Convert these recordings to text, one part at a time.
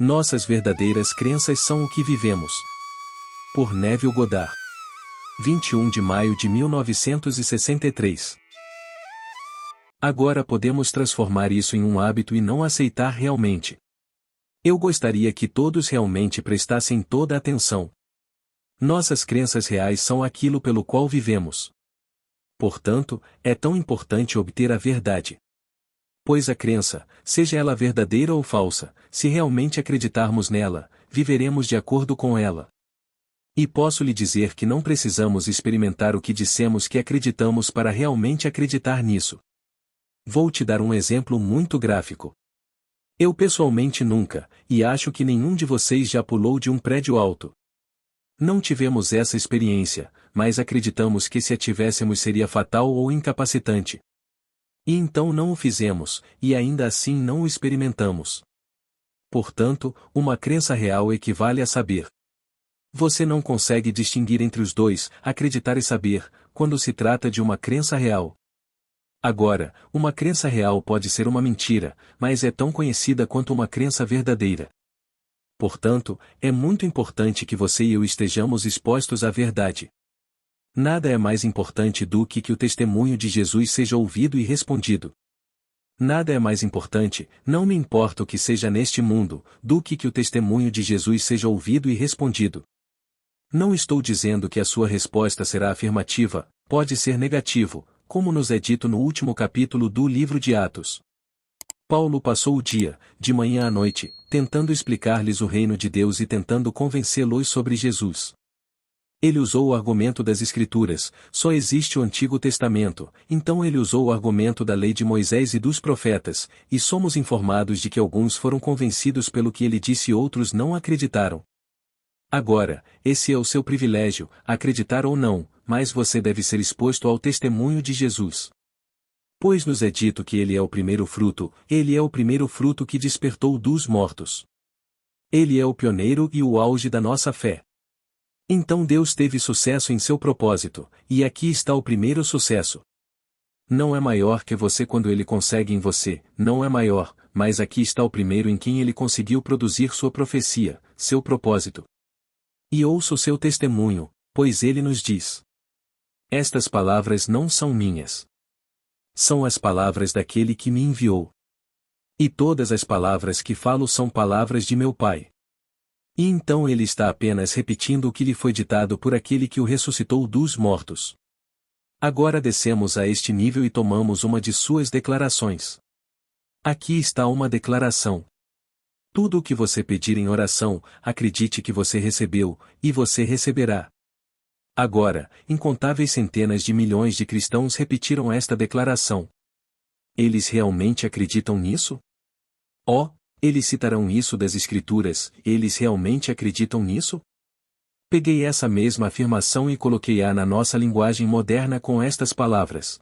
Nossas verdadeiras crenças são o que vivemos. Por Neville Goddard. 21 de maio de 1963. Agora podemos transformar isso em um hábito e não aceitar realmente. Eu gostaria que todos realmente prestassem toda a atenção. Nossas crenças reais são aquilo pelo qual vivemos. Portanto, é tão importante obter a verdade. Pois a crença, seja ela verdadeira ou falsa, se realmente acreditarmos nela, viveremos de acordo com ela. E posso lhe dizer que não precisamos experimentar o que dissemos que acreditamos para realmente acreditar nisso. Vou te dar um exemplo muito gráfico. Eu pessoalmente nunca, e acho que nenhum de vocês já pulou de um prédio alto. Não tivemos essa experiência, mas acreditamos que se a tivéssemos seria fatal ou incapacitante. E então não o fizemos, e ainda assim não o experimentamos. Portanto, uma crença real equivale a saber. Você não consegue distinguir entre os dois, acreditar e saber, quando se trata de uma crença real. Agora, uma crença real pode ser uma mentira, mas é tão conhecida quanto uma crença verdadeira. Portanto, é muito importante que você e eu estejamos expostos à verdade. Nada é mais importante do que o testemunho de Jesus seja ouvido e respondido. Nada é mais importante, não me importa o que seja neste mundo, do que o testemunho de Jesus seja ouvido e respondido. Não estou dizendo que a sua resposta será afirmativa, pode ser negativo, como nos é dito no último capítulo do livro de Atos. Paulo passou o dia, de manhã à noite, tentando explicar-lhes o reino de Deus e tentando convencê-los sobre Jesus. Ele usou o argumento das Escrituras, só existe o Antigo Testamento, então ele usou o argumento da lei de Moisés e dos profetas, e somos informados de que alguns foram convencidos pelo que ele disse e outros não acreditaram. Agora, esse é o seu privilégio, acreditar ou não, mas você deve ser exposto ao testemunho de Jesus. Pois nos é dito que ele é o primeiro fruto, ele é o primeiro fruto que despertou dos mortos. Ele é o pioneiro e o auge da nossa fé. Então Deus teve sucesso em seu propósito, e aqui está o primeiro sucesso. Não é maior que você quando ele consegue em você, não é maior, mas aqui está o primeiro em quem ele conseguiu produzir sua profecia, seu propósito. E ouça o seu testemunho, pois ele nos diz: estas palavras não são minhas. São as palavras daquele que me enviou. E todas as palavras que falo são palavras de meu Pai. E então ele está apenas repetindo o que lhe foi ditado por aquele que o ressuscitou dos mortos. Agora descemos a este nível e tomamos uma de suas declarações. Aqui está uma declaração. Tudo o que você pedir em oração, acredite que você recebeu, e você receberá. Agora, incontáveis centenas de milhões de cristãos repetiram esta declaração. Eles realmente acreditam nisso? Oh, eles citarão isso das Escrituras, eles realmente acreditam nisso? Peguei essa mesma afirmação e coloquei-a na nossa linguagem moderna com estas palavras.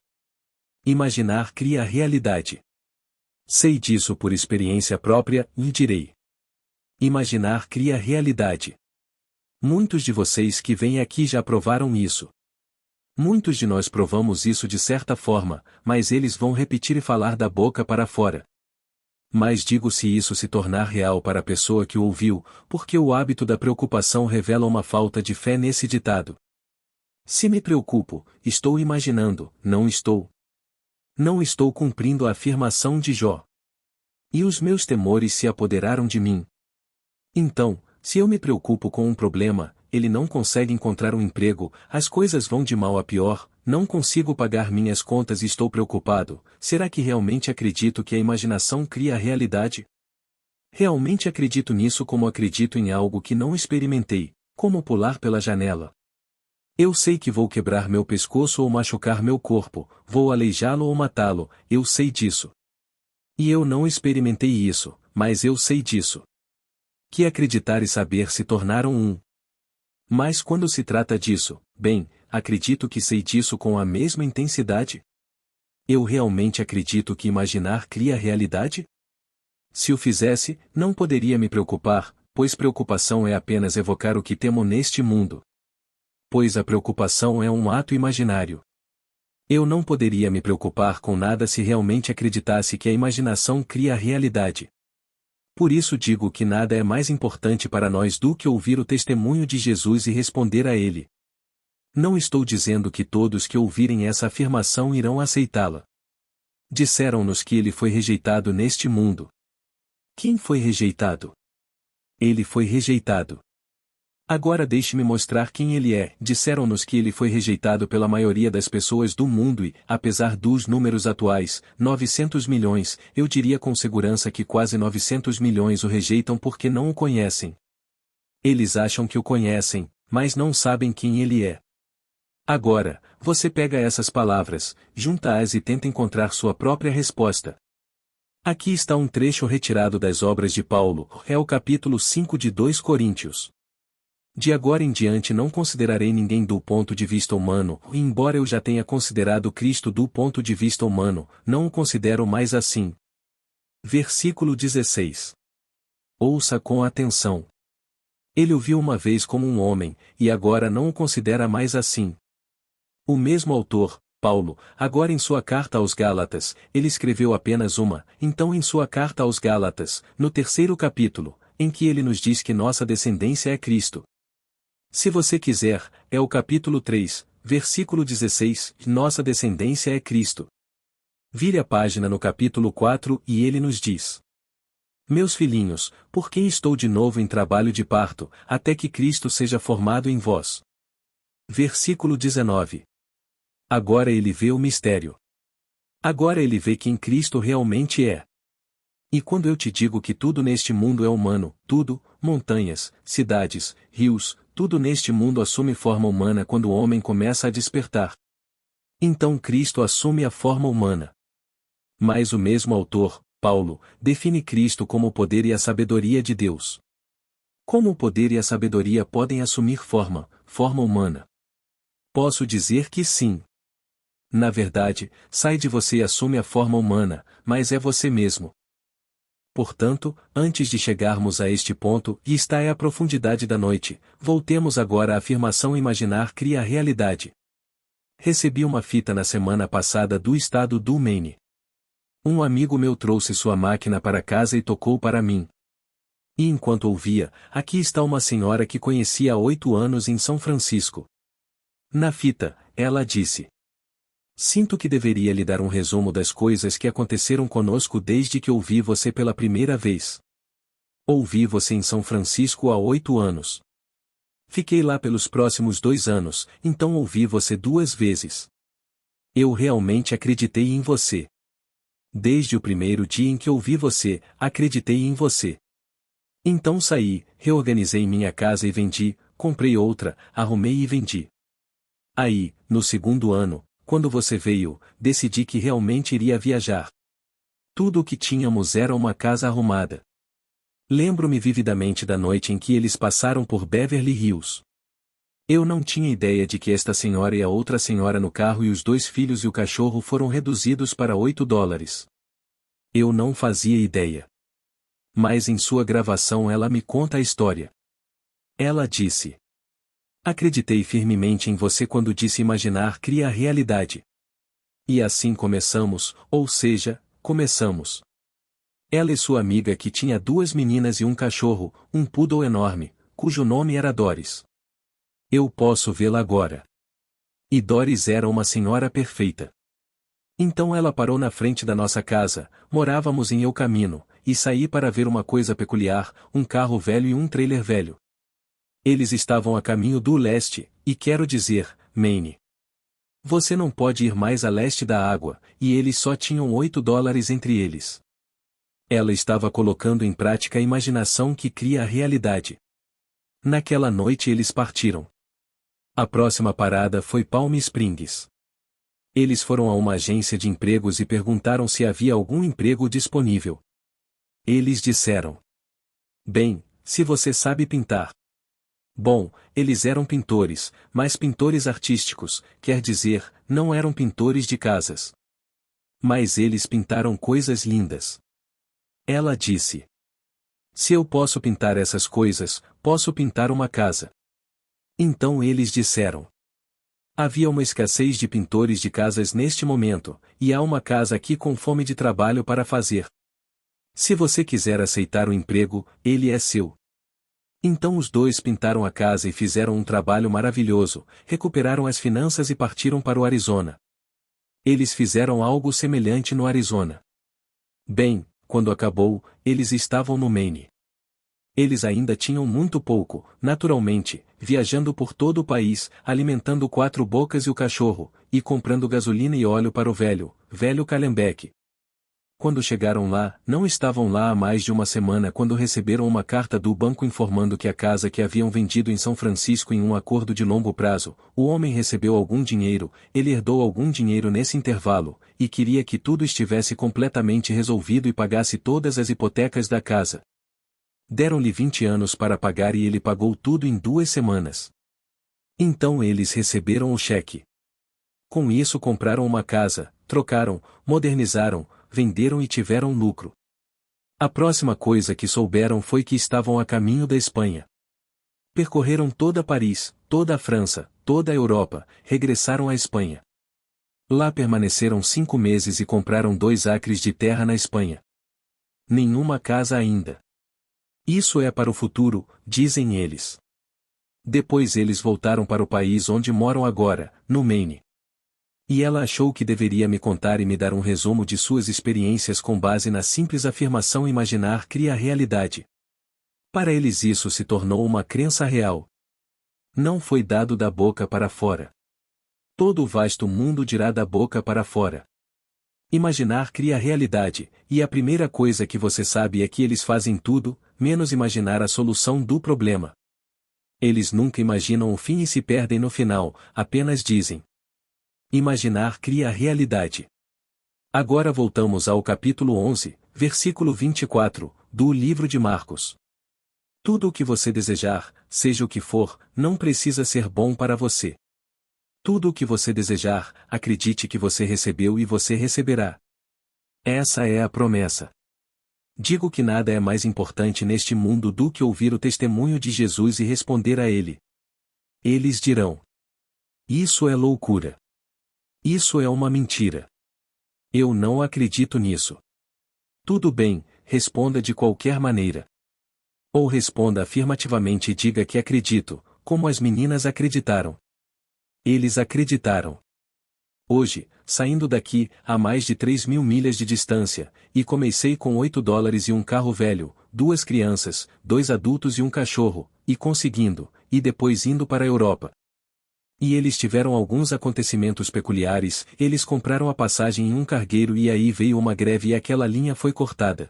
Imaginar cria realidade. Sei disso por experiência própria, e direi. Imaginar cria realidade. Muitos de vocês que vêm aqui já provaram isso. Muitos de nós provamos isso de certa forma, mas eles vão repetir e falar da boca para fora. Mas digo se isso se tornar real para a pessoa que o ouviu, porque o hábito da preocupação revela uma falta de fé nesse ditado. Se me preocupo, estou imaginando, não estou. Não estou cumprindo a afirmação de Jó. E os meus temores se apoderaram de mim. Então, se eu me preocupo com um problema, ele não consegue encontrar um emprego, as coisas vão de mal a pior, não consigo pagar minhas contas e estou preocupado, será que realmente acredito que a imaginação cria a realidade? Realmente acredito nisso como acredito em algo que não experimentei, como pular pela janela. Eu sei que vou quebrar meu pescoço ou machucar meu corpo, vou aleijá-lo ou matá-lo, eu sei disso. E eu não experimentei isso, mas eu sei disso. Que acreditar e saber se tornaram um. Mas quando se trata disso, bem, acredito que sei disso com a mesma intensidade? Eu realmente acredito que imaginar cria realidade? Se o fizesse, não poderia me preocupar, pois preocupação é apenas evocar o que temo neste mundo. Pois a preocupação é um ato imaginário. Eu não poderia me preocupar com nada se realmente acreditasse que a imaginação cria a realidade. Por isso digo que nada é mais importante para nós do que ouvir o testemunho de Jesus e responder a ele. Não estou dizendo que todos que ouvirem essa afirmação irão aceitá-la. Disseram-nos que ele foi rejeitado neste mundo. Quem foi rejeitado? Ele foi rejeitado. Agora deixe-me mostrar quem ele é. Disseram-nos que ele foi rejeitado pela maioria das pessoas do mundo e, apesar dos números atuais, 900 milhões, eu diria com segurança que quase 900 milhões o rejeitam porque não o conhecem. Eles acham que o conhecem, mas não sabem quem ele é. Agora, você pega essas palavras, junta-as e tenta encontrar sua própria resposta. Aqui está um trecho retirado das obras de Paulo, é o capítulo 5 de 2 Coríntios. De agora em diante não considerarei ninguém do ponto de vista humano, e embora eu já tenha considerado Cristo do ponto de vista humano, não o considero mais assim. Versículo 16. Ouça com atenção. Ele o viu uma vez como um homem, e agora não o considera mais assim. O mesmo autor, Paulo, agora em sua carta aos Gálatas, ele escreveu apenas uma, então em sua carta aos Gálatas, no 3º capítulo, em que ele nos diz que nossa descendência é Cristo. Se você quiser, é o capítulo 3, versículo 16, nossa descendência é Cristo. Vire a página no capítulo 4 e ele nos diz: Meus filhinhos, por quem estou de novo em trabalho de parto, até que Cristo seja formado em vós. Versículo 19. Agora ele vê o mistério. Agora ele vê quem Cristo realmente é. E quando eu te digo que tudo neste mundo é humano, tudo, montanhas, cidades, rios, tudo neste mundo assume forma humana quando o homem começa a despertar. Então Cristo assume a forma humana. Mas o mesmo autor, Paulo, define Cristo como o poder e a sabedoria de Deus. Como o poder e a sabedoria podem assumir forma humana? Posso dizer que sim. Na verdade, sai de você e assume a forma humana, mas é você mesmo. Portanto, antes de chegarmos a este ponto, e está é a profundidade da noite, voltemos agora à afirmação imaginar cria a realidade. Recebi uma fita na semana passada do estado do Maine. Um amigo meu trouxe sua máquina para casa e tocou para mim. E enquanto ouvia, aqui está uma senhora que conheci há 8 anos em São Francisco. Na fita, ela disse: Sinto que deveria lhe dar um resumo das coisas que aconteceram conosco desde que ouvi você pela primeira vez. Ouvi você em São Francisco há 8 anos. Fiquei lá pelos próximos 2 anos, então ouvi você 2 vezes. Eu realmente acreditei em você. Desde o primeiro dia em que ouvi você, acreditei em você. Então saí, reorganizei minha casa e vendi, comprei outra, arrumei e vendi. Aí, no 2º ano, quando você veio, decidi que realmente iria viajar. Tudo o que tínhamos era uma casa arrumada. Lembro-me vividamente da noite em que eles passaram por Beverly Hills. Eu não tinha ideia de que esta senhora e a outra senhora no carro e os 2 filhos e o cachorro foram reduzidos para $8. Eu não fazia ideia. Mas em sua gravação ela me conta a história. Ela disse: Acreditei firmemente em você quando disse imaginar cria a realidade. E assim começamos, ou seja, começamos. Ela e sua amiga que tinha 2 meninas e um cachorro, um poodle enorme, cujo nome era Doris. Eu posso vê-la agora. E Doris era uma senhora perfeita. Então ela parou na frente da nossa casa, morávamos em El Camino, e saí para ver uma coisa peculiar, um carro velho e um trailer velho. Eles estavam a caminho do leste, e quero dizer, Maine. Você não pode ir mais a leste da água, e eles só tinham $8 entre eles. Ela estava colocando em prática a imaginação que cria a realidade. Naquela noite eles partiram. A próxima parada foi Palm Springs. Eles foram a uma agência de empregos e perguntaram se havia algum emprego disponível. Eles disseram: Bem, se você sabe pintar. Bom, eles eram pintores, mas pintores artísticos, quer dizer, não eram pintores de casas. Mas eles pintaram coisas lindas. Ela disse: Se eu posso pintar essas coisas, posso pintar uma casa. Então eles disseram: Havia uma escassez de pintores de casas neste momento, e há uma casa aqui com fome de trabalho para fazer. Se você quiser aceitar o emprego, ele é seu. Então os dois pintaram a casa e fizeram um trabalho maravilhoso, recuperaram as finanças e partiram para o Arizona. Eles fizeram algo semelhante no Arizona. Bem, quando acabou, eles estavam no Maine. Eles ainda tinham muito pouco, naturalmente, viajando por todo o país, alimentando 4 bocas e o cachorro, e comprando gasolina e óleo para o velho Calhambeque. Quando chegaram lá, não estavam lá há mais de uma semana quando receberam uma carta do banco informando que a casa que haviam vendido em São Francisco em um acordo de longo prazo, o homem recebeu algum dinheiro, ele herdou algum dinheiro nesse intervalo, e queria que tudo estivesse completamente resolvido e pagasse todas as hipotecas da casa. Deram-lhe 20 anos para pagar e ele pagou tudo em 2 semanas. Então eles receberam o cheque. Com isso compraram uma casa, trocaram, modernizaram, venderam e tiveram lucro. A próxima coisa que souberam foi que estavam a caminho da Espanha. Percorreram toda Paris, toda a França, toda a Europa, regressaram à Espanha. Lá permaneceram 5 meses e compraram 2 acres de terra na Espanha. Nenhuma casa ainda. Isso é para o futuro, dizem eles. Depois eles voltaram para o país onde moram agora, no Maine. E ela achou que deveria me contar e me dar um resumo de suas experiências com base na simples afirmação imaginar cria a realidade. Para eles isso se tornou uma crença real. Não foi dado da boca para fora. Todo o vasto mundo dirá da boca para fora. Imaginar cria a realidade, e a primeira coisa que você sabe é que eles fazem tudo, menos imaginar a solução do problema. Eles nunca imaginam o fim e se perdem no final, apenas dizem. Imaginar cria a realidade. Agora voltamos ao capítulo 11, versículo 24, do livro de Marcos. Tudo o que você desejar, seja o que for, não precisa ser bom para você. Tudo o que você desejar, acredite que você recebeu e você receberá. Essa é a promessa. Digo que nada é mais importante neste mundo do que ouvir o testemunho de Jesus e responder a ele. Eles dirão: isso é loucura. Isso é uma mentira. Eu não acredito nisso. Tudo bem, responda de qualquer maneira. Ou responda afirmativamente e diga que acredito, como as meninas acreditaram. Eles acreditaram. Hoje, saindo daqui, a mais de 3.000 milhas de distância, e comecei com $8 e um carro velho, 2 crianças, 2 adultos e um cachorro, e conseguindo, e depois indo para a Europa. E eles tiveram alguns acontecimentos peculiares, eles compraram a passagem em um cargueiro e aí veio uma greve e aquela linha foi cortada.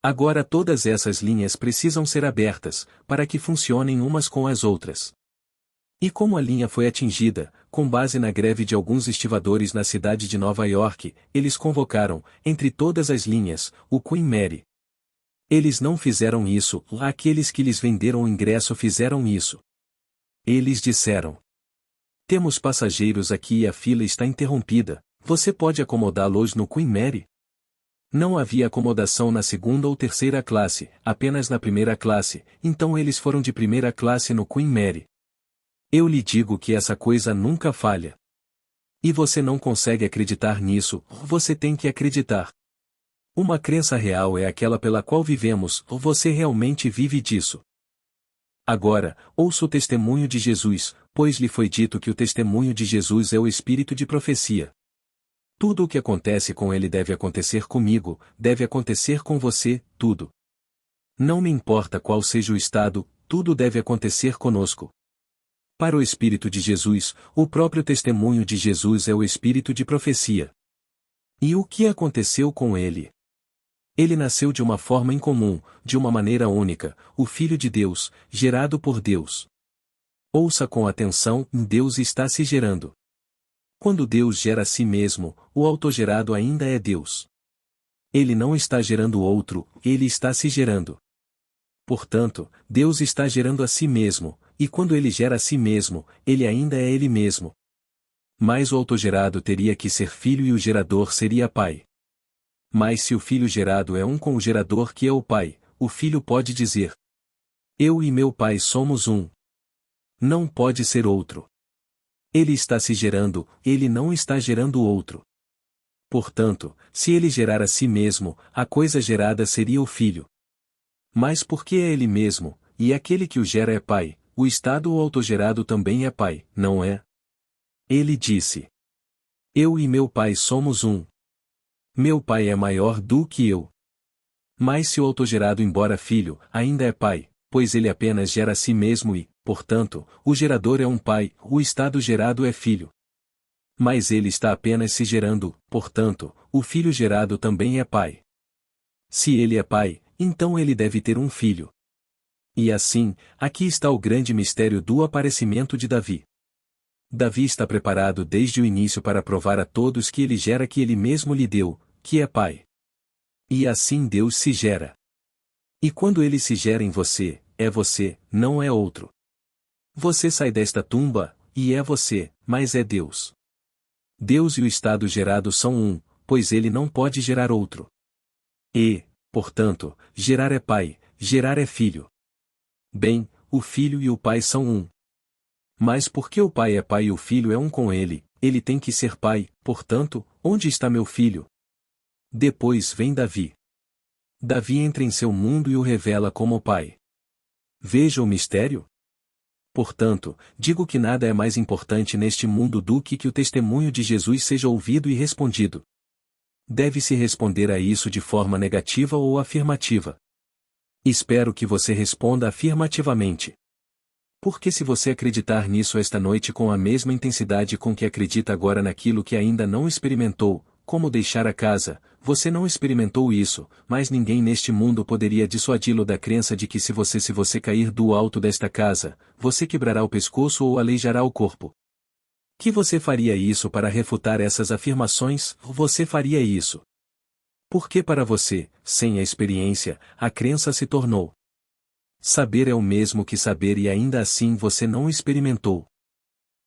Agora todas essas linhas precisam ser abertas, para que funcionem umas com as outras. E como a linha foi atingida, com base na greve de alguns estivadores na cidade de Nova York, eles convocaram, entre todas as linhas, o Queen Mary. Eles não fizeram isso, aqueles que lhes venderam o ingresso fizeram isso. Eles disseram: temos passageiros aqui e a fila está interrompida, você pode acomodá-los no Queen Mary? Não havia acomodação na segunda ou terceira classe, apenas na primeira classe, então eles foram de primeira classe no Queen Mary. Eu lhe digo que essa coisa nunca falha. E você não consegue acreditar nisso, você tem que acreditar. Uma crença real é aquela pela qual vivemos, você realmente vive disso. Agora, ouça o testemunho de Jesus, pois lhe foi dito que o testemunho de Jesus é o espírito de profecia. Tudo o que acontece com ele deve acontecer comigo, deve acontecer com você, tudo. Não me importa qual seja o estado, tudo deve acontecer conosco. Para o Espírito de Jesus, o próprio testemunho de Jesus é o espírito de profecia. E o que aconteceu com ele? Ele nasceu de uma forma incomum, de uma maneira única, o Filho de Deus, gerado por Deus. Ouça com atenção, Deus está se gerando. Quando Deus gera a si mesmo, o autogerado ainda é Deus. Ele não está gerando outro, ele está se gerando. Portanto, Deus está gerando a si mesmo, e quando ele gera a si mesmo, ele ainda é ele mesmo. Mas o autogerado teria que ser filho e o gerador seria pai. Mas se o filho gerado é um com o gerador que é o pai, o filho pode dizer: eu e meu pai somos um. Não pode ser outro. Ele está se gerando, ele não está gerando outro. Portanto, se ele gerar a si mesmo, a coisa gerada seria o Filho. Mas porque é ele mesmo, e aquele que o gera é Pai, o estado ou autogerado também é Pai, não é? Ele disse: Eu e meu Pai somos um. Meu Pai é maior do que eu. Mas se o autogerado, embora filho, ainda é pai, pois ele apenas gera a si mesmo e, portanto, o gerador é um pai, o estado gerado é filho. Mas ele está apenas se gerando, portanto, o filho gerado também é pai. Se ele é pai, então ele deve ter um filho. E assim, aqui está o grande mistério do aparecimento de Davi. Davi está preparado desde o início para provar a todos que ele gera que ele mesmo lhe deu, que é pai. E assim Deus se gera. E quando ele se gera em você, é você, não é outro. Você sai desta tumba, e é você, mas é Deus. Deus e o estado gerado são um, pois ele não pode gerar outro. E, portanto, gerar é pai, gerar é filho. Bem, o filho e o pai são um. Mas porque o pai é pai e o filho é um com ele, ele tem que ser pai, portanto, onde está meu filho? Depois vem Davi. Davi entra em seu mundo e o revela como pai. Veja o mistério? Portanto, digo que nada é mais importante neste mundo do que o testemunho de Jesus seja ouvido e respondido. Deve-se responder a isso de forma negativa ou afirmativa. Espero que você responda afirmativamente. Porque se você acreditar nisso esta noite com a mesma intensidade com que acredita agora naquilo que ainda não experimentou, como deixar a casa, você não experimentou isso, mas ninguém neste mundo poderia dissuadi-lo da crença de que se você cair do alto desta casa, você quebrará o pescoço ou aleijará o corpo. Que você faria isso para refutar essas afirmações? Você faria isso. Porque para você, sem a experiência, a crença se tornou. Saber é o mesmo que saber e ainda assim você não experimentou.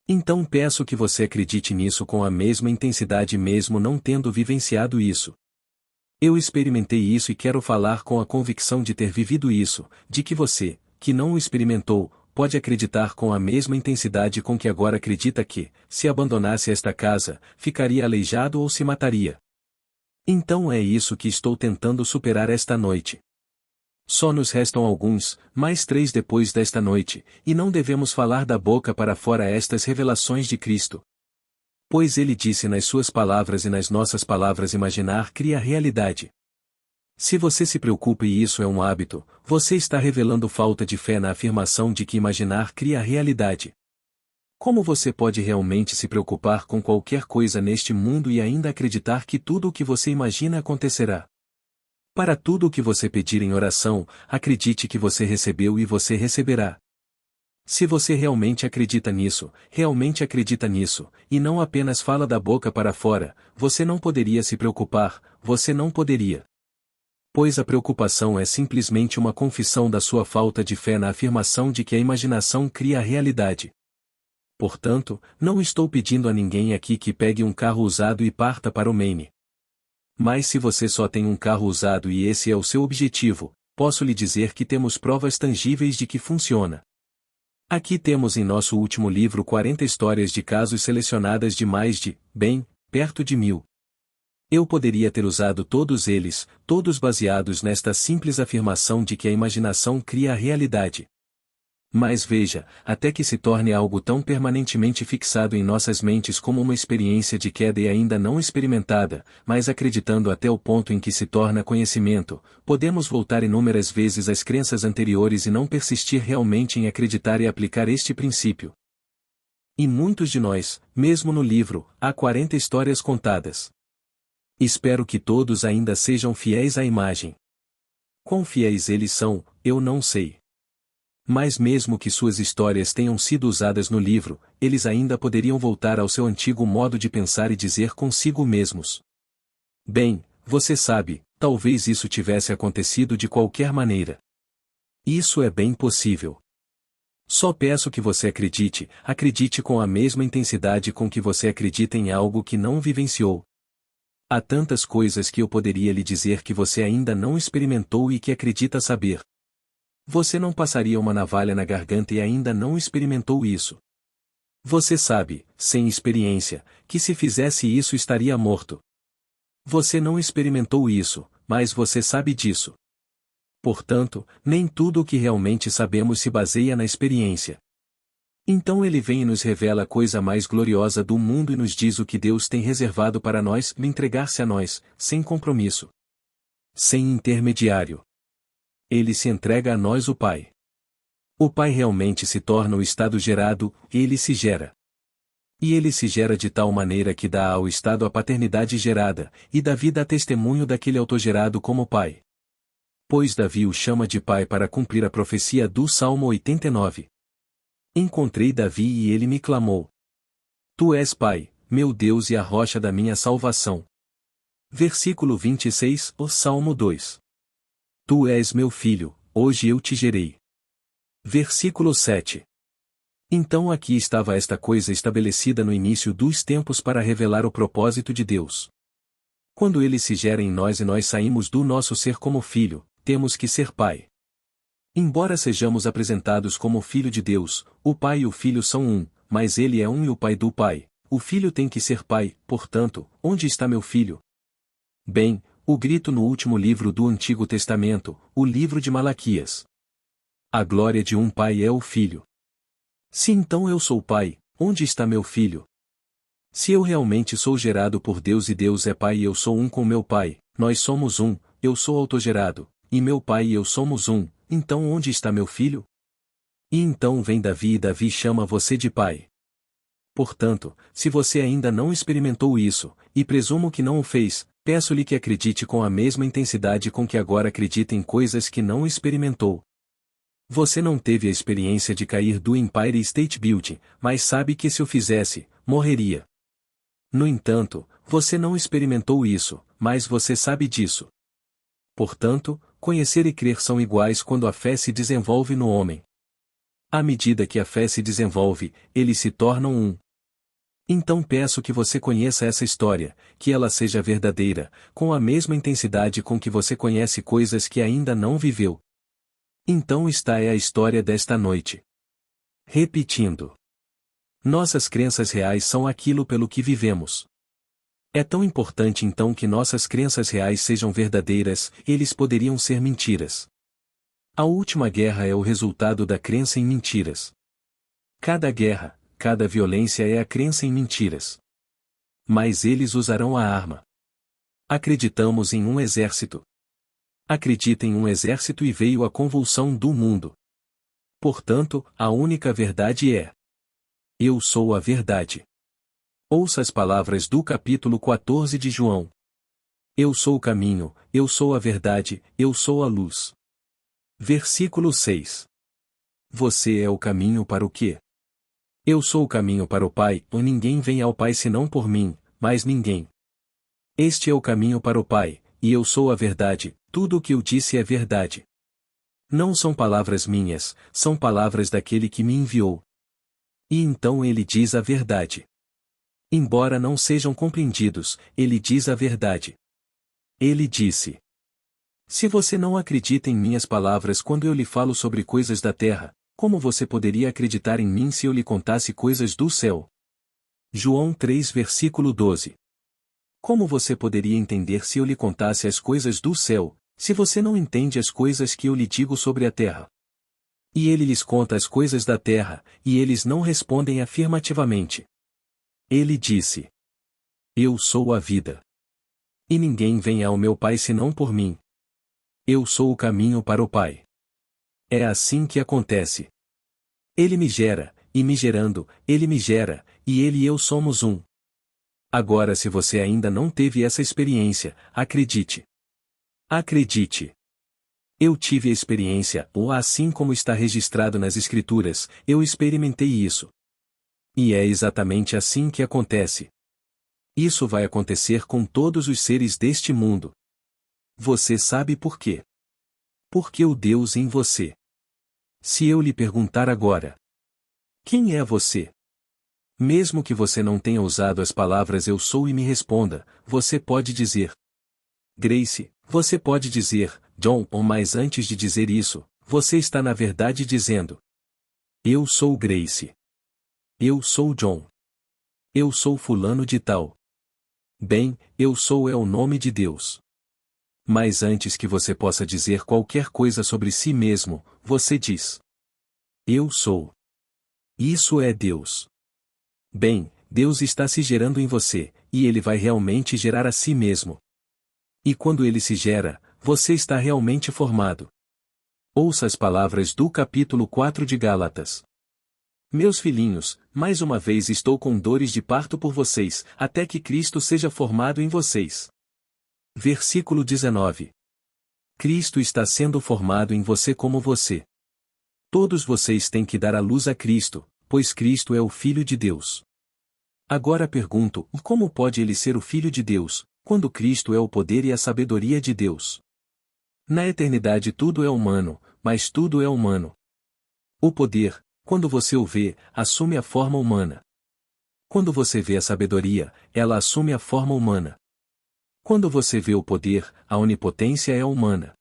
Então peço que você acredite nisso com a mesma intensidade mesmo não tendo vivenciado isso. Eu experimentei isso e quero falar com a convicção de ter vivido isso, de que você, que não o experimentou, pode acreditar com a mesma intensidade com que agora acredita que, se abandonasse esta casa, ficaria aleijado ou se mataria. Então é isso que estou tentando superar esta noite. Só nos restam alguns, mais 3 depois desta noite, e não devemos falar da boca para fora estas revelações de Cristo. Pois ele disse nas suas palavras e nas nossas palavras: imaginar cria realidade. Se você se preocupa e isso é um hábito, você está revelando falta de fé na afirmação de que imaginar cria realidade. Como você pode realmente se preocupar com qualquer coisa neste mundo e ainda acreditar que tudo o que você imagina acontecerá? Para tudo o que você pedir em oração, acredite que você recebeu e você receberá. Se você realmente acredita nisso, e não apenas fala da boca para fora, você não poderia se preocupar, você não poderia. Pois a preocupação é simplesmente uma confissão da sua falta de fé na afirmação de que a imaginação cria a realidade. Portanto, não estou pedindo a ninguém aqui que pegue um carro usado e parta para o Maine. Mas se você só tem um carro usado e esse é o seu objetivo, posso lhe dizer que temos provas tangíveis de que funciona. Aqui temos em nosso último livro 40 histórias de casos selecionadas de mais de, perto de 1000. Eu poderia ter usado todos eles, todos baseados nesta simples afirmação de que a imaginação cria a realidade. Mas veja, até que se torne algo tão permanentemente fixado em nossas mentes como uma experiência de queda e ainda não experimentada, mas acreditando até o ponto em que se torna conhecimento, podemos voltar inúmeras vezes às crenças anteriores e não persistir realmente em acreditar e aplicar este princípio. E muitos de nós, mesmo no livro, há 40 histórias contadas. Espero que todos ainda sejam fiéis à imagem. Quão fiéis eles são, eu não sei. Mas mesmo que suas histórias tenham sido usadas no livro, eles ainda poderiam voltar ao seu antigo modo de pensar e dizer consigo mesmos: bem, você sabe, talvez isso tivesse acontecido de qualquer maneira. Isso é bem possível. Só peço que você acredite com a mesma intensidade com que você acredita em algo que não vivenciou. Há tantas coisas que eu poderia lhe dizer que você ainda não experimentou e que acredita saber. Você não passaria uma navalha na garganta e ainda não experimentou isso. Você sabe, sem experiência, que se fizesse isso estaria morto. Você não experimentou isso, mas você sabe disso. Portanto, nem tudo o que realmente sabemos se baseia na experiência. Então ele vem e nos revela a coisa mais gloriosa do mundo e nos diz o que Deus tem reservado para nós, entregar-se a nós, sem compromisso. Sem intermediário. Ele se entrega a nós o Pai. O Pai realmente se torna o estado gerado, ele se gera. E ele se gera de tal maneira que dá ao estado a paternidade gerada, e Davi dá testemunho daquele autogerado como Pai. Pois Davi o chama de Pai para cumprir a profecia do Salmo 89. Encontrei Davi e ele me clamou. Tu és Pai, meu Deus e a rocha da minha salvação. Versículo 26, o Salmo 2. Tu és meu filho, hoje eu te gerei. Versículo 7. Então aqui estava esta coisa estabelecida no início dos tempos para revelar o propósito de Deus. Quando ele se gera em nós e nós saímos do nosso ser como filho, temos que ser Pai. Embora sejamos apresentados como Filho de Deus, o Pai e o Filho são um, mas ele é um e o Pai do Pai. O Filho tem que ser Pai, portanto, onde está meu filho? Bem, o grito no último livro do Antigo Testamento, o livro de Malaquias. A glória de um pai é o filho. Se então eu sou pai, onde está meu filho? Se eu realmente sou gerado por Deus e Deus é pai e eu sou um com meu pai, nós somos um, eu sou autogerado, e meu pai e eu somos um, então onde está meu filho? E então vem Davi e Davi chama você de pai. Portanto, se você ainda não experimentou isso, e presumo que não o fez, peço-lhe que acredite com a mesma intensidade com que agora acredita em coisas que não experimentou. Você não teve a experiência de cair do Empire State Building, mas sabe que se o fizesse, morreria. No entanto, você não experimentou isso, mas você sabe disso. Portanto, conhecer e crer são iguais quando a fé se desenvolve no homem. À medida que a fé se desenvolve, eles se tornam um. Então peço que você conheça essa história, que ela seja verdadeira, com a mesma intensidade com que você conhece coisas que ainda não viveu. Então esta é a história desta noite. Repetindo. Nossas crenças reais são aquilo pelo que vivemos. É tão importante então que nossas crenças reais sejam verdadeiras, eles poderiam ser mentiras. A última guerra é o resultado da crença em mentiras. Cada guerra, cada violência é a crença em mentiras. Mas eles usarão a arma. Acreditamos em um exército. Acredita em um exército e veio a convulsão do mundo. Portanto, a única verdade é: eu sou a verdade. Ouça as palavras do capítulo 14 de João. Eu sou o caminho, eu sou a verdade, eu sou a luz. Versículo 6. Você é o caminho para o quê? Eu sou o caminho para o Pai, e ninguém vem ao Pai senão por mim, mais ninguém. Este é o caminho para o Pai, e eu sou a verdade, tudo o que eu disse é verdade. Não são palavras minhas, são palavras daquele que me enviou. E então ele diz a verdade. Embora não sejam compreendidos, ele diz a verdade. Ele disse: se você não acredita em minhas palavras quando eu lhe falo sobre coisas da terra, como você poderia acreditar em mim se eu lhe contasse coisas do céu? João 3 versículo 12. Como você poderia entender se eu lhe contasse as coisas do céu, se você não entende as coisas que eu lhe digo sobre a terra? E ele lhes conta as coisas da terra, e eles não respondem afirmativamente. Ele disse: eu sou a vida. E ninguém vem ao meu Pai senão por mim. Eu sou o caminho para o Pai. É assim que acontece. Ele me gera, e me gerando, ele me gera, e ele e eu somos um. Agora se você ainda não teve essa experiência, acredite. Acredite. Eu tive a experiência, ou assim como está registrado nas Escrituras, eu experimentei isso. E é exatamente assim que acontece. Isso vai acontecer com todos os seres deste mundo. Você sabe por quê? Porque o Deus em você. Se eu lhe perguntar agora: quem é você? Mesmo que você não tenha usado as palavras eu sou e me responda, você pode dizer Grace, você pode dizer John, ou mais antes de dizer isso, você está na verdade dizendo: eu sou Grace. Eu sou John. Eu sou fulano de tal. Bem, eu sou é o nome de Deus. Mas antes que você possa dizer qualquer coisa sobre si mesmo, você diz: Eu sou. Isso é Deus. Bem, Deus está se gerando em você, e Ele vai realmente gerar a si mesmo. E quando Ele se gera, você está realmente formado. Ouça as palavras do capítulo 4 de Gálatas. Meus filhinhos, mais uma vez estou com dores de parto por vocês, até que Cristo seja formado em vocês. Versículo 19. Cristo está sendo formado em você como você. Todos vocês têm que dar a luz a Cristo, pois Cristo é o Filho de Deus. Agora pergunto, como pode ele ser o Filho de Deus, quando Cristo é o poder e a sabedoria de Deus? Na eternidade tudo é humano, mas tudo é humano. O poder, quando você o vê, assume a forma humana. Quando você vê a sabedoria, ela assume a forma humana. Quando você vê o poder, a onipotência é humana.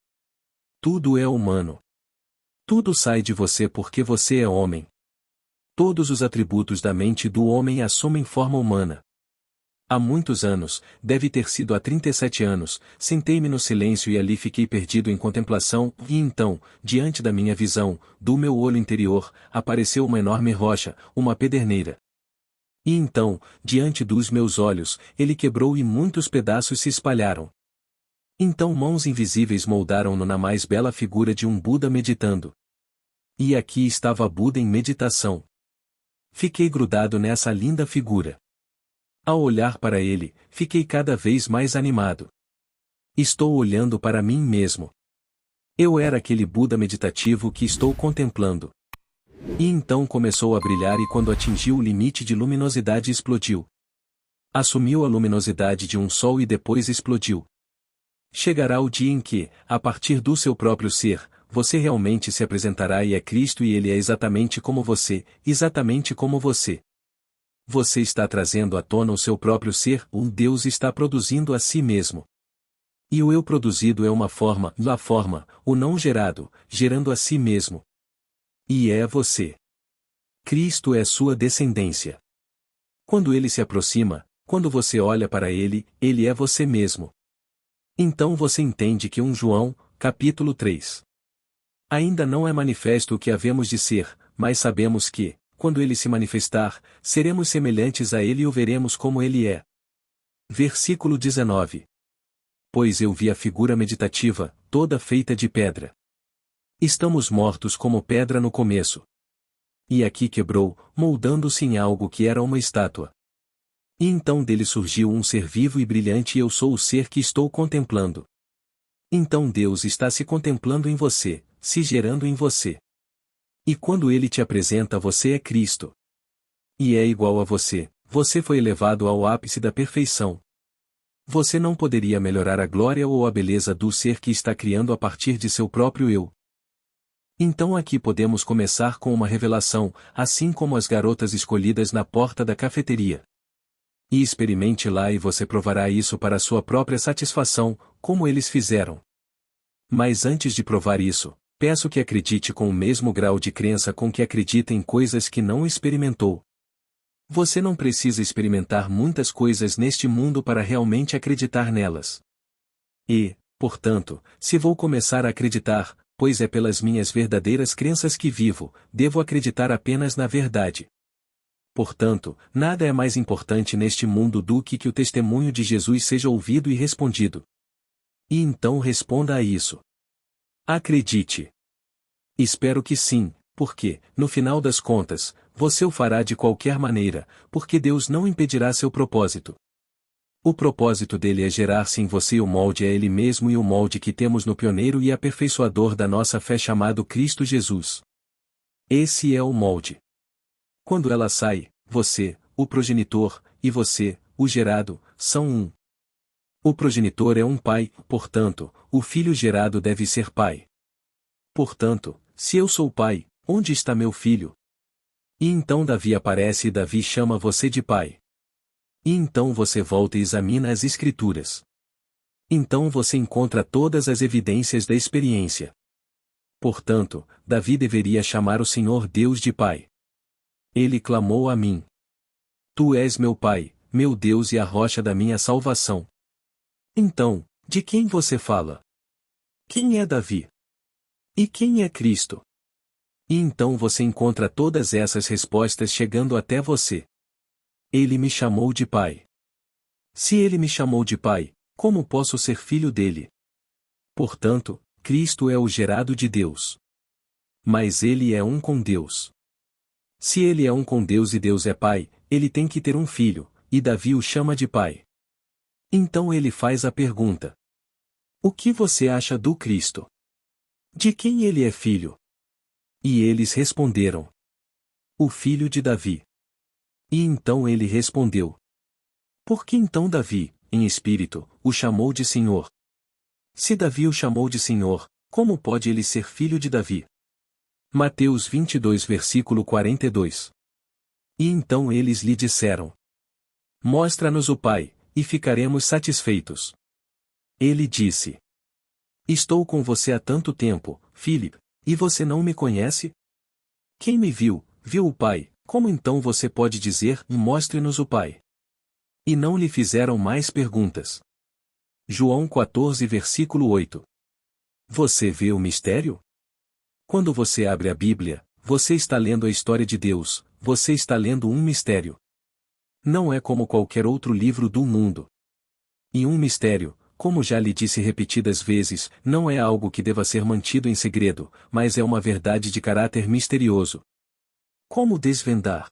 Tudo é humano. Tudo sai de você porque você é homem. Todos os atributos da mente do homem assumem forma humana. Há muitos anos, deve ter sido há 37 anos, sentei-me no silêncio e ali fiquei perdido em contemplação, e então, diante da minha visão, do meu olho interior, apareceu uma enorme rocha, uma pederneira. E então, diante dos meus olhos, ele quebrou e muitos pedaços se espalharam. Então mãos invisíveis moldaram-no na mais bela figura de um Buda meditando. E aqui estava Buda em meditação. Fiquei grudado nessa linda figura. Ao olhar para ele, fiquei cada vez mais animado. Estou olhando para mim mesmo. Eu era aquele Buda meditativo que estou contemplando. E então começou a brilhar e quando atingiu o limite de luminosidade explodiu. Assumiu a luminosidade de um sol e depois explodiu. Chegará o dia em que, a partir do seu próprio ser, você realmente se apresentará e é Cristo e ele é exatamente como você, exatamente como você. Você está trazendo à tona o seu próprio ser, o Deus está produzindo a si mesmo. E o eu produzido é uma forma, a forma, o não gerado, gerando a si mesmo. E é você. Cristo é sua descendência. Quando ele se aproxima, quando você olha para ele, ele é você mesmo. Então você entende que João, capítulo 3. Ainda não é manifesto o que havemos de ser, mas sabemos que, quando ele se manifestar, seremos semelhantes a ele e o veremos como ele é. Versículo 19. Pois eu vi a figura meditativa, toda feita de pedra. Estamos mortos como pedra no começo. E aqui quebrou, moldando-se em algo que era uma estátua. E então dele surgiu um ser vivo e brilhante e eu sou o ser que estou contemplando. Então Deus está se contemplando em você, se gerando em você. E quando ele te apresenta você é Cristo. E é igual a você, você foi elevado ao ápice da perfeição. Você não poderia melhorar a glória ou a beleza do ser que está criando a partir de seu próprio eu. Então aqui podemos começar com uma revelação, assim como as garotas escolhidas na porta da cafeteria. E experimente lá e você provará isso para sua própria satisfação, como eles fizeram. Mas antes de provar isso, peço que acredite com o mesmo grau de crença com que acredita em coisas que não experimentou. Você não precisa experimentar muitas coisas neste mundo para realmente acreditar nelas. E, portanto, se vou começar a acreditar, pois é pelas minhas verdadeiras crenças que vivo, devo acreditar apenas na verdade. Portanto, nada é mais importante neste mundo do que o testemunho de Jesus seja ouvido e respondido. E então responda a isso. Acredite. Espero que sim, porque, no final das contas, você o fará de qualquer maneira, porque Deus não impedirá seu propósito. O propósito dele é gerar-se em você o molde a ele mesmo e o molde que temos no pioneiro e aperfeiçoador da nossa fé chamado Cristo Jesus. Esse é o molde. Quando ela sai, você, o progenitor, e você, o gerado, são um. O progenitor é um pai, portanto, o filho gerado deve ser pai. Portanto, se eu sou pai, onde está meu filho? E então Davi aparece e Davi chama você de pai. E então você volta e examina as Escrituras. Então você encontra todas as evidências da experiência. Portanto, Davi deveria chamar o Senhor Deus de Pai. Ele clamou a mim. Tu és meu Pai, meu Deus e a rocha da minha salvação. Então, de quem você fala? Quem é Davi? E quem é Cristo? E então você encontra todas essas respostas chegando até você. Ele me chamou de pai. Se ele me chamou de pai, como posso ser filho dele? Portanto, Cristo é o gerado de Deus. Mas ele é um com Deus. Se ele é um com Deus e Deus é pai, ele tem que ter um filho, e Davi o chama de pai. Então ele faz a pergunta: o que você acha do Cristo? De quem ele é filho? E eles responderam: o filho de Davi. E então ele respondeu: por que então Davi, em espírito, o chamou de Senhor? Se Davi o chamou de Senhor, como pode ele ser filho de Davi? Mateus 22 versículo 42. E então eles lhe disseram: mostra-nos o Pai, e ficaremos satisfeitos. Ele disse: estou com você há tanto tempo, Filipe, e você não me conhece? Quem me viu, viu o Pai, como então você pode dizer, mostre-nos o Pai? E não lhe fizeram mais perguntas. João 14 versículo 8. Você vê o mistério? Quando você abre a Bíblia, você está lendo a história de Deus, você está lendo um mistério. Não é como qualquer outro livro do mundo. E um mistério, como já lhe disse repetidas vezes, não é algo que deva ser mantido em segredo, mas é uma verdade de caráter misterioso. Como desvendar?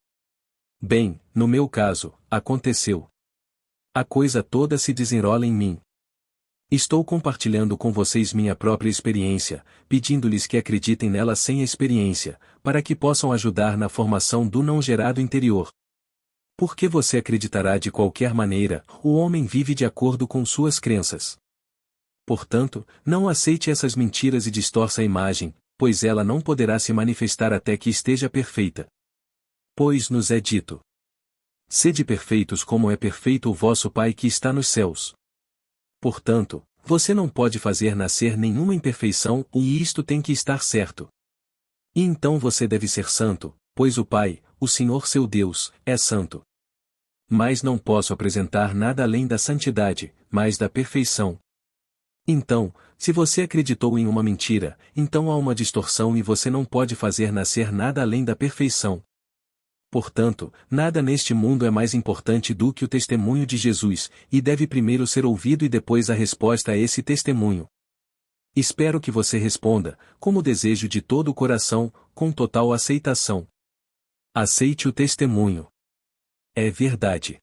Bem, no meu caso, aconteceu. A coisa toda se desenrola em mim. Estou compartilhando com vocês minha própria experiência, pedindo-lhes que acreditem nela sem experiência, para que possam ajudar na formação do não gerado interior. Porque você acreditará de qualquer maneira, o homem vive de acordo com suas crenças. Portanto, não aceite essas mentiras e distorça a imagem, pois ela não poderá se manifestar até que esteja perfeita. Pois nos é dito: sede perfeitos como é perfeito o vosso Pai que está nos céus. Portanto, você não pode fazer nascer nenhuma imperfeição e isto tem que estar certo. E então você deve ser santo, pois o Pai, o Senhor seu Deus, é santo. Mas não posso apresentar nada além da santidade, mas da perfeição. Então, se você acreditou em uma mentira, então há uma distorção e você não pode fazer nascer nada além da perfeição. Portanto, nada neste mundo é mais importante do que o testemunho de Jesus, e deve primeiro ser ouvido e depois a resposta a esse testemunho. Espero que você responda, como desejo de todo o coração, com total aceitação. Aceite o testemunho. É verdade.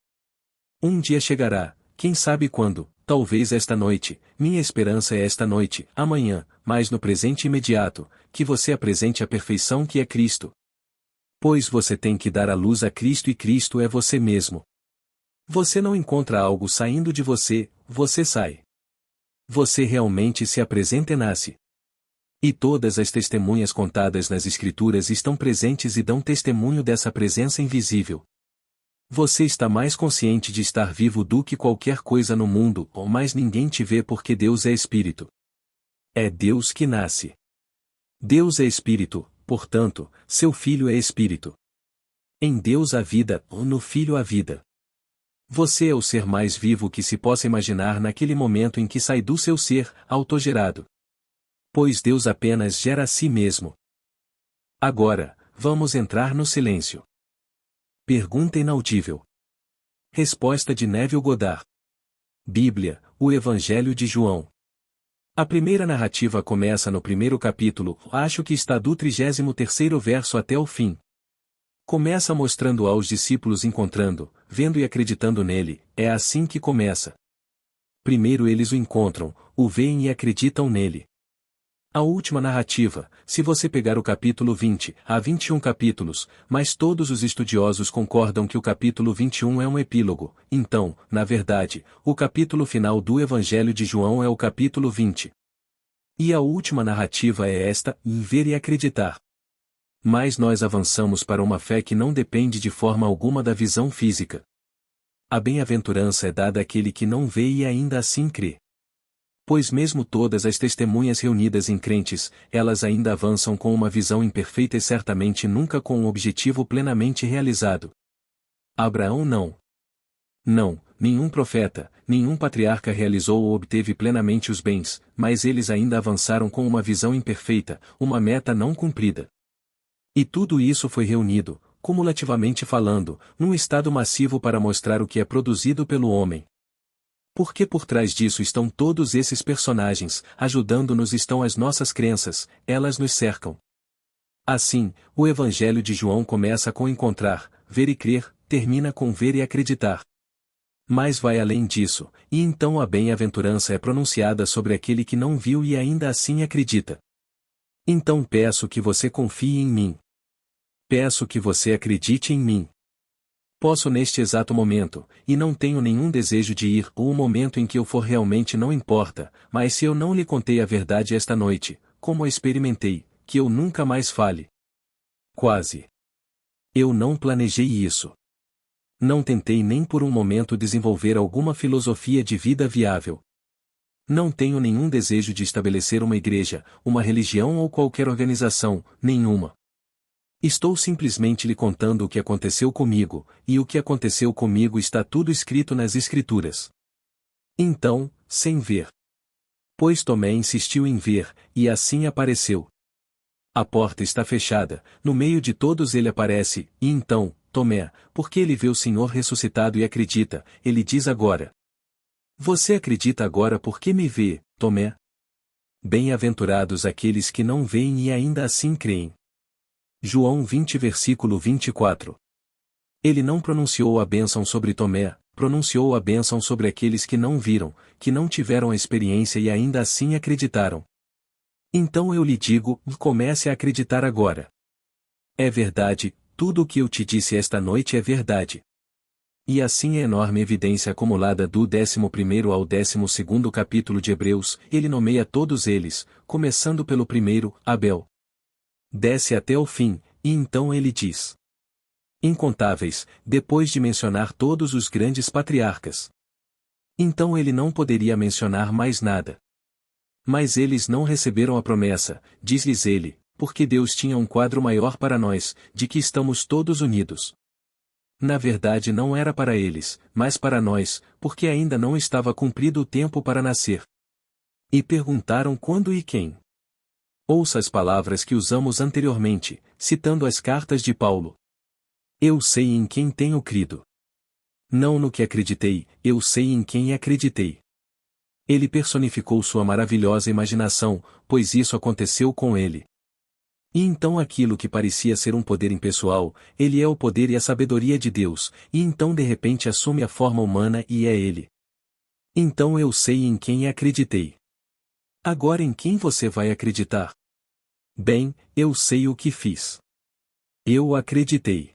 Um dia chegará, quem sabe quando, talvez esta noite, minha esperança é esta noite, amanhã, mas no presente imediato, que você apresente a perfeição que é Cristo. Pois você tem que dar a luz a Cristo e Cristo é você mesmo. Você não encontra algo saindo de você, você sai. Você realmente se apresenta e nasce. E todas as testemunhas contadas nas Escrituras estão presentes e dão testemunho dessa presença invisível. Você está mais consciente de estar vivo do que qualquer coisa no mundo, ou mais ninguém te vê porque Deus é Espírito. É Deus que nasce. Deus é Espírito, portanto, seu Filho é Espírito. Em Deus há vida, ou no Filho há vida. Você é o ser mais vivo que se possa imaginar naquele momento em que sai do seu ser, autogerado. Pois Deus apenas gera a si mesmo. Agora, vamos entrar no silêncio. Pergunta inaudível. Resposta de Neville Goddard. Bíblia, o Evangelho de João. A primeira narrativa começa no primeiro capítulo, acho que está do 33º verso até o fim. Começa mostrando aos discípulos encontrando, vendo e acreditando nele, é assim que começa. Primeiro eles o encontram, o veem e acreditam nele. A última narrativa, se você pegar o capítulo 20, há 21 capítulos, mas todos os estudiosos concordam que o capítulo 21 é um epílogo, então, na verdade, o capítulo final do Evangelho de João é o capítulo 20. E a última narrativa é esta, ver e acreditar. Mas nós avançamos para uma fé que não depende de forma alguma da visão física. A bem-aventurança é dada àquele que não vê e ainda assim crê. Pois mesmo todas as testemunhas reunidas em crentes, elas ainda avançam com uma visão imperfeita e certamente nunca com um objetivo plenamente realizado. Abraão não. Não, nenhum profeta, nenhum patriarca realizou ou obteve plenamente os bens, mas eles ainda avançaram com uma visão imperfeita, uma meta não cumprida. E tudo isso foi reunido, cumulativamente falando, num estado massivo para mostrar o que é produzido pelo homem. Porque por trás disso estão todos esses personagens, ajudando-nos estão as nossas crenças, elas nos cercam. Assim, o Evangelho de João começa com encontrar, ver e crer, termina com ver e acreditar. Mas vai além disso, e então a bem-aventurança é pronunciada sobre aquele que não viu e ainda assim acredita. Então peço que você confie em mim. Peço que você acredite em mim. Posso neste exato momento, e não tenho nenhum desejo de ir, ou o momento em que eu for realmente não importa, mas se eu não lhe contei a verdade esta noite, como a experimentei, que eu nunca mais fale. Quase. Eu não planejei isso. Não tentei nem por um momento desenvolver alguma filosofia de vida viável. Não tenho nenhum desejo de estabelecer uma igreja, uma religião ou qualquer organização, nenhuma. Estou simplesmente lhe contando o que aconteceu comigo, e o que aconteceu comigo está tudo escrito nas Escrituras. Então, sem ver. Pois Tomé insistiu em ver, e assim apareceu. A porta está fechada, no meio de todos ele aparece, e então, Tomé, porque ele vê o Senhor ressuscitado e acredita, ele diz agora. Você acredita agora porque me vê, Tomé? Bem-aventurados aqueles que não veem e ainda assim creem. João 20 versículo 24. Ele não pronunciou a bênção sobre Tomé, pronunciou a bênção sobre aqueles que não viram, que não tiveram a experiência e ainda assim acreditaram. Então eu lhe digo, comece a acreditar agora. É verdade, tudo o que eu te disse esta noite é verdade. E assim a enorme evidência acumulada do 11º ao 12º capítulo de Hebreus, ele nomeia todos eles, começando pelo primeiro, Abel. Desce até o fim, e então ele diz. Incontáveis, depois de mencionar todos os grandes patriarcas. Então ele não poderia mencionar mais nada. Mas eles não receberam a promessa, diz-lhes ele, porque Deus tinha um quadro maior para nós, de que estamos todos unidos. Na verdade não era para eles, mas para nós, porque ainda não estava cumprido o tempo para nascer. E perguntaram quando e quem. Ouça as palavras que usamos anteriormente, citando as cartas de Paulo. Eu sei em quem tenho crido. Não no que acreditei, eu sei em quem acreditei. Ele personificou sua maravilhosa imaginação, pois isso aconteceu com ele. E então aquilo que parecia ser um poder impessoal, ele é o poder e a sabedoria de Deus, e então de repente assume a forma humana e é ele. Então eu sei em quem acreditei. Agora em quem você vai acreditar? Bem, eu sei o que fiz. Eu acreditei.